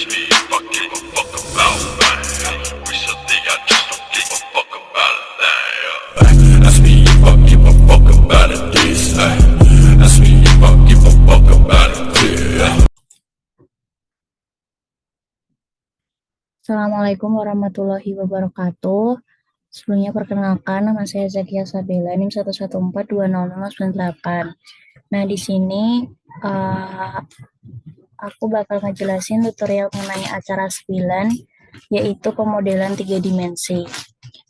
ask me if I give a fuck about that. Recently I just don't give a fuck about that. Ask me if I give a fuck about it this. Ask me if I give a fuck about it this. Assalamualaikum warahmatullahi wabarakatuh. Sebelumnya perkenalkan, nama saya Zakia Sabela, NIM 114200598. Nah, di sini uh, aku bakal ngejelasin tutorial mengenai acara 9, yaitu pemodelan 3 dimensi.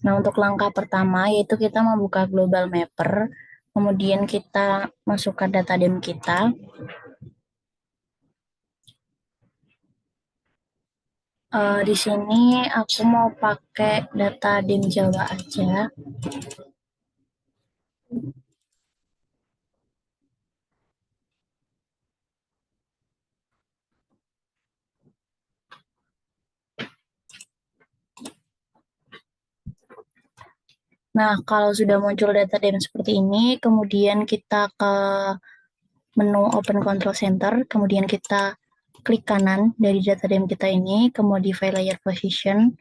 Nah, untuk langkah pertama, yaitu kita membuka Global Mapper, kemudian kita masukkan data DEM kita. Di sini aku mau pakai data DEM Jawa aja. Nah, kalau sudah muncul data DEM seperti ini, kemudian kita ke menu Open Control Center, kemudian kita klik kanan dari data DEM kita ini ke Modify Layer Position.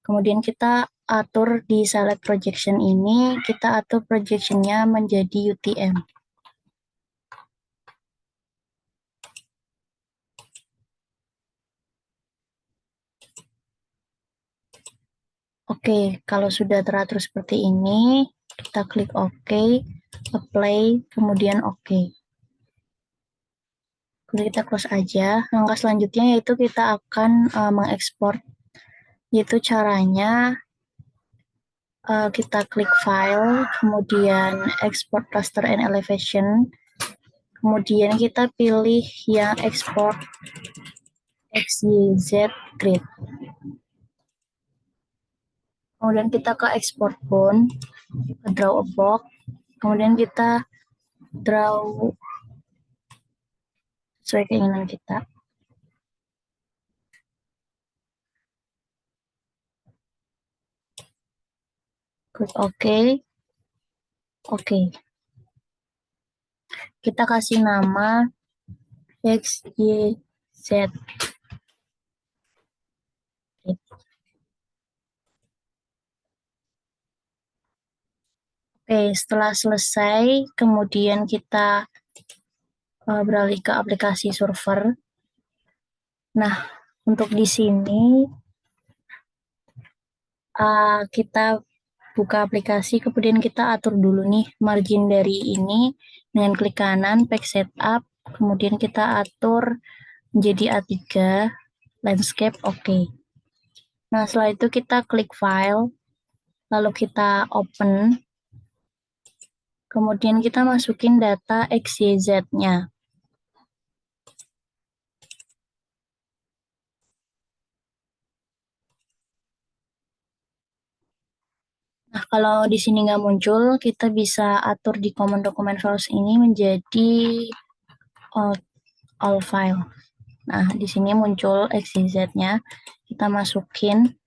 Kemudian kita atur di Select Projection ini, kita atur projectionnya menjadi UTM. Oke, kalau sudah teratur seperti ini, kita klik OK, Apply, kemudian OK. Kemudian kita close aja. Langkah selanjutnya yaitu kita akan mengekspor. Yaitu caranya kita klik File, kemudian Export Raster and Elevation, kemudian kita pilih yang Export XYZ Grid. Kemudian kita ke Export Bone, ke Draw a Box, kemudian kita draw sesuai keinginan kita. Klik OK. Oke. Kita kasih nama XYZ. Oke, setelah selesai, kemudian kita beralih ke aplikasi server. Nah, untuk di sini kita buka aplikasi, kemudian kita atur dulu nih margin dari ini dengan klik kanan, Pack Setup, kemudian kita atur menjadi A3, Landscape, oke. Nah, setelah itu kita klik File, lalu kita Open, kemudian kita masukin data XYZ-nya. Nah, kalau di sini nggak muncul, kita bisa atur di command document files ini menjadi all file. Nah, di sini muncul XYZ-nya, kita masukin.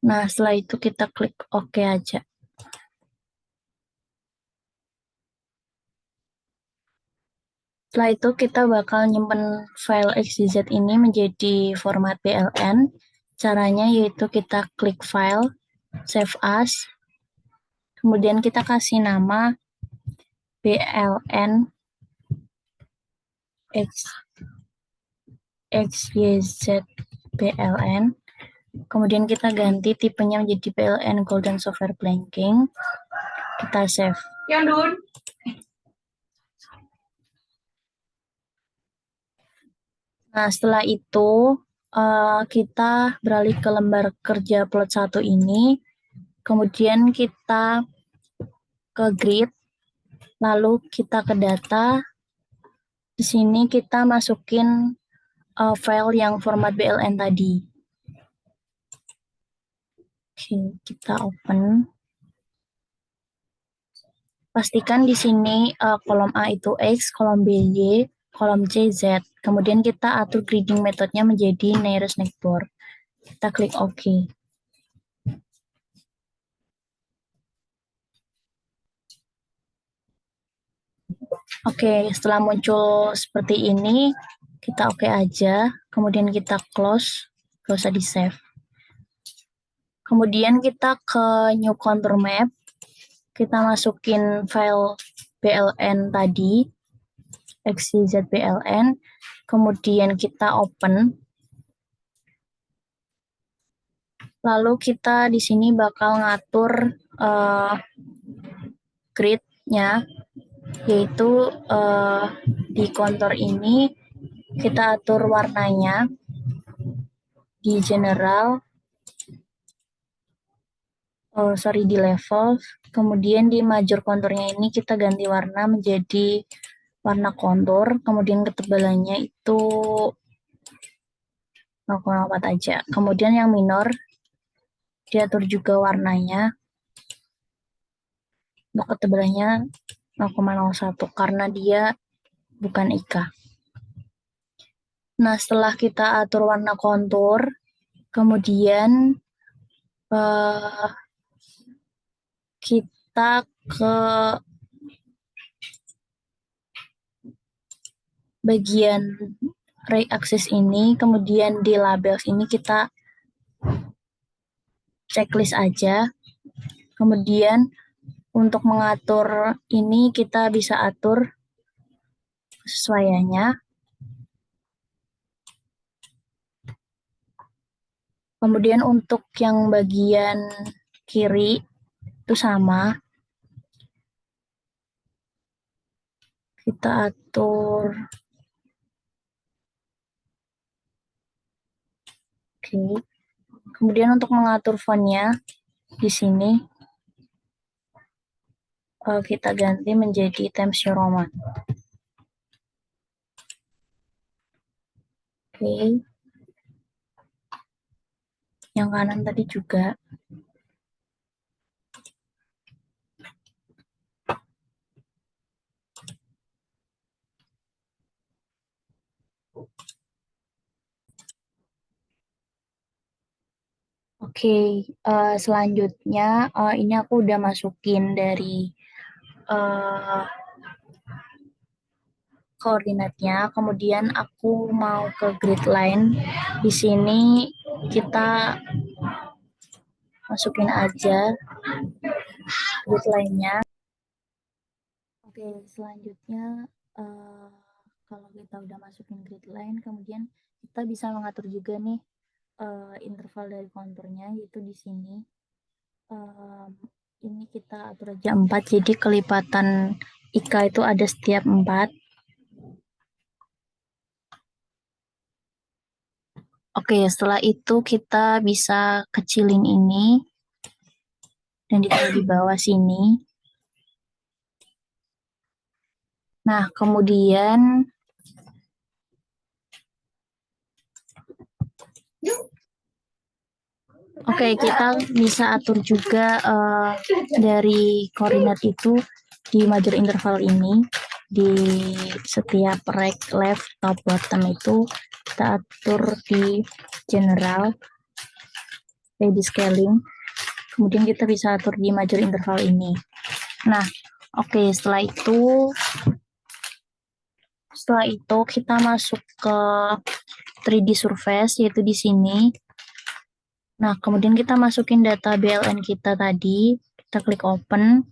Nah, setelah itu kita klik OK aja. Setelah itu kita bakal nyimpen file XYZ ini menjadi format BLN. Caranya yaitu kita klik File, Save As, kemudian kita kasih nama BLN XYZ BLN. Kemudian kita ganti tipenya menjadi BLN Golden Software Blanking. Kita save. Yang Dun. Nah, setelah itu kita beralih ke lembar kerja plot 1 ini. Kemudian kita ke grid, lalu kita ke data. Di sini kita masukin file yang format BLN tadi. Oke, kita open. Pastikan di sini kolom A itu X, kolom B Y, kolom C Z. Kemudian kita atur grading metodenya menjadi nearest neighbor. Kita klik OK. Oke, setelah muncul seperti ini, kita oke aja. Kemudian kita close, gak usah di-save. Kemudian kita ke new contour map. Kita masukin file BLN tadi, XYZBLN. Kemudian kita open. Lalu kita di sini bakal ngatur grid-nya, yaitu di kontur ini kita atur warnanya di general, di level. Kemudian di major konturnya ini kita ganti warna menjadi warna kontur. Kemudian ketebalannya itu 0,4 aja. Kemudian yang minor diatur juga warnanya. Untuk ketebalannya 0,01 karena dia bukan IK. Nah, setelah kita atur warna kontur, kemudian kita ke bagian ray axis ini, kemudian di labels ini kita checklist aja. Kemudian untuk mengatur ini kita bisa atur kesesuaiannya. Kemudian untuk yang bagian kiri itu sama. Kita atur. Oke. Kemudian untuk mengatur fontnya di sini kita ganti menjadi Times New Roman. Oke. Yang kanan tadi juga. Oke, selanjutnya ini aku udah masukin dari koordinatnya. Kemudian aku mau ke grid line. Di sini kita masukin aja grid line-nya. Oke, selanjutnya kalau kita udah masukin grid line, kemudian kita bisa mengatur juga nih interval dari konturnya, yaitu di sini. Ini kita atur aja 4, jadi kelipatan IK itu ada setiap 4. Oke, setelah itu kita bisa kecilin ini dan ditaruh di bawah sini. Nah, kemudian kita bisa atur juga dari koordinat itu di major interval ini, di setiap right, left, top, bottom itu kita atur di general, di scaling. Kemudian kita bisa atur di major interval ini. Nah, setelah itu kita masuk ke 3D surface, yaitu di sini. Nah, kemudian kita masukin data BLN kita tadi, kita klik open.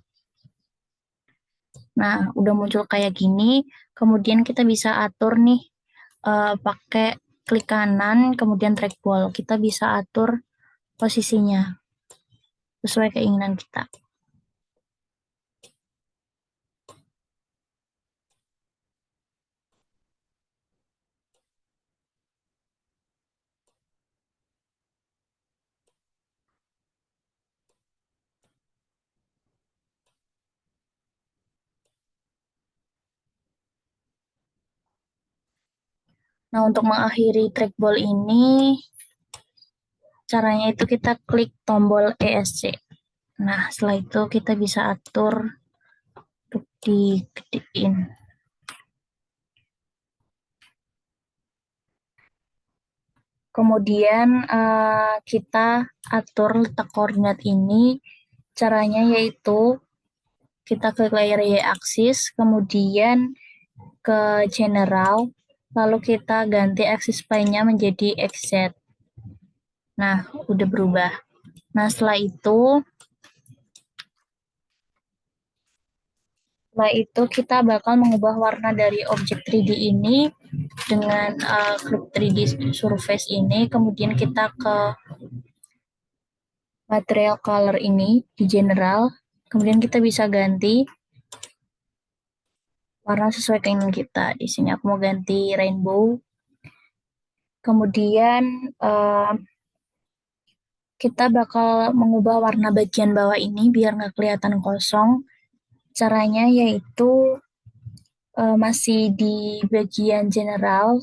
Nah, udah muncul kayak gini. Kemudian kita bisa atur nih pakai klik kanan, kemudian trackball. Kita bisa atur posisinya sesuai keinginan kita. Nah, untuk mengakhiri trackball ini, caranya itu kita klik tombol ESC. Nah, setelah itu kita bisa atur untuk digedein. Kemudian kita atur letak koordinat ini. Caranya yaitu kita klik layer Y-axis, kemudian ke general, lalu kita ganti axis spline-nya menjadi XZ. Nah, udah berubah. Nah, setelah itu kita bakal mengubah warna dari objek 3D ini dengan klik 3D surface ini, kemudian kita ke material color ini di general, kemudian kita bisa ganti warna sesuai keinginan kita. Di sini aku mau ganti rainbow. Kemudian kita bakal mengubah warna bagian bawah ini biar nggak kelihatan kosong. Caranya yaitu masih di bagian general.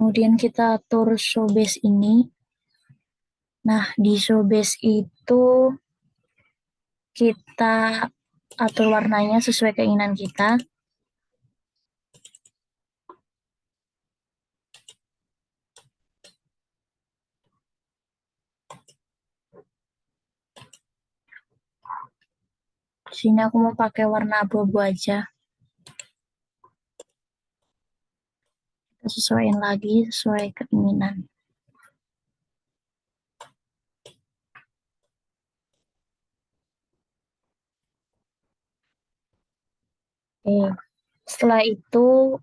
Kemudian kita atur show base ini. Nah, di show base itu kita atur warnanya sesuai keinginan kita. Di sini aku mau pakai warna abu-abu aja. Kita sesuaiin lagi sesuai keinginan. Oke. Setelah itu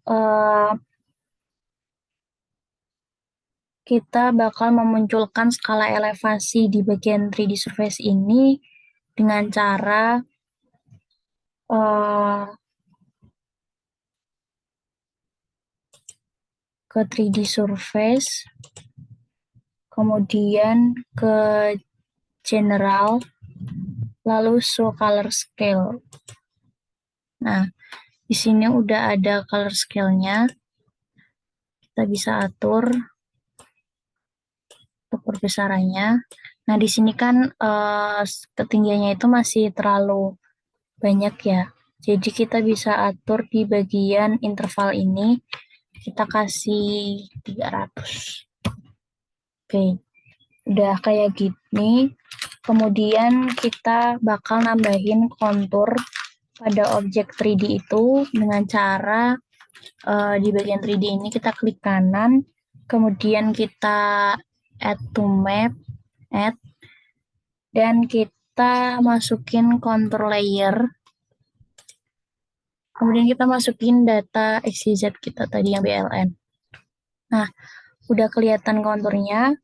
kita bakal memunculkan skala elevasi di bagian 3D surface ini dengan cara ke 3D surface, kemudian ke general, lalu show color scale. Nah, di sini udah ada color scale-nya. Kita bisa atur untuk perbesarannya. Nah, di sini kan ketinggiannya itu masih terlalu banyak ya. Jadi kita bisa atur di bagian interval ini. Kita kasih 300. Oke, udah kayak gini. Kemudian kita bakal nambahin kontur pada objek 3D itu dengan cara di bagian 3D ini kita klik kanan, kemudian kita add to map, add, dan kita masukin contour layer, kemudian kita masukin data XYZ kita tadi yang BLN. Nah, udah kelihatan konturnya.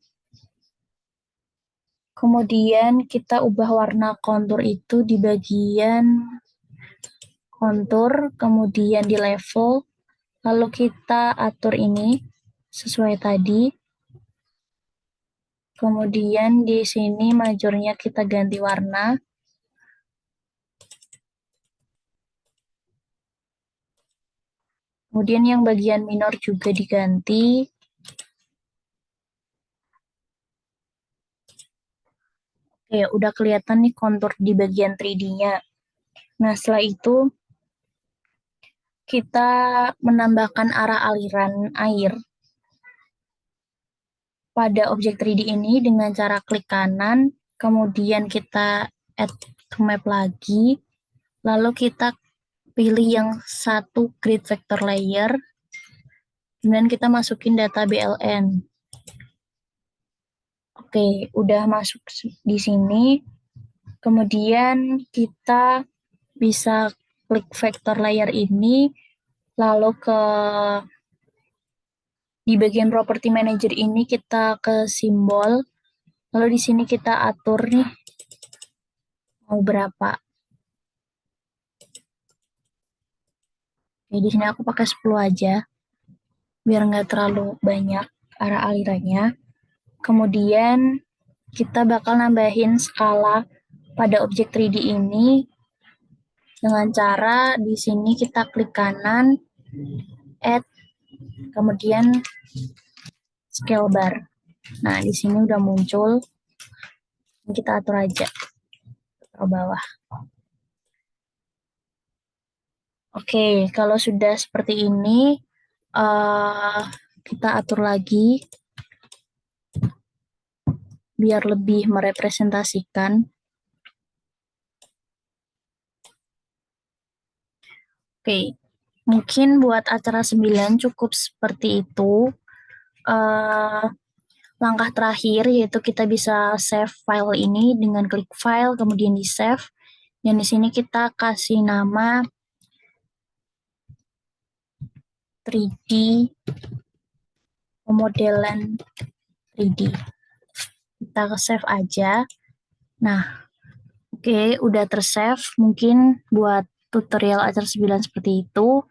Kemudian kita ubah warna kontur itu di bagian kontur, kemudian di level, lalu kita atur ini sesuai tadi. Kemudian di sini majornya kita ganti warna. Kemudian yang bagian minor juga diganti. Oke, udah kelihatan nih kontur di bagian 3D-nya. Nah, setelah itu kita menambahkan arah aliran air pada objek 3D ini dengan cara klik kanan, kemudian kita add to map lagi, lalu kita pilih yang satu grid vector layer, kemudian kita masukin data BLN. Oke, udah masuk di sini. Kemudian kita bisa klik vector layer ini, lalu di bagian property manager ini kita ke simbol, lalu di sini kita atur nih mau berapa. Oke, di sini aku pakai 10 aja, biar nggak terlalu banyak arah alirannya. Kemudian kita bakal nambahin skala pada objek 3D ini dengan cara di sini kita klik kanan, add, kemudian scale bar. Nah, di sini udah muncul. Kita atur aja ke bawah. Oke, kalau sudah seperti ini, kita atur lagi biar lebih merepresentasikan. Oke, mungkin buat acara 9 cukup seperti itu. Uh, Langkah terakhir yaitu kita bisa save file ini dengan klik file, kemudian di save. Dan di sini kita kasih nama 3D pemodelan 3D. Kita save aja. Nah, oke, udah tersave. Mungkin buat tutorial acara 9 seperti itu.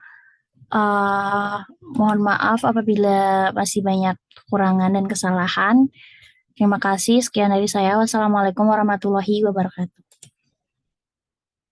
Mohon maaf apabila masih banyak kekurangan dan kesalahan. Terima kasih. Sekian dari saya. Wassalamualaikum warahmatullahi wabarakatuh.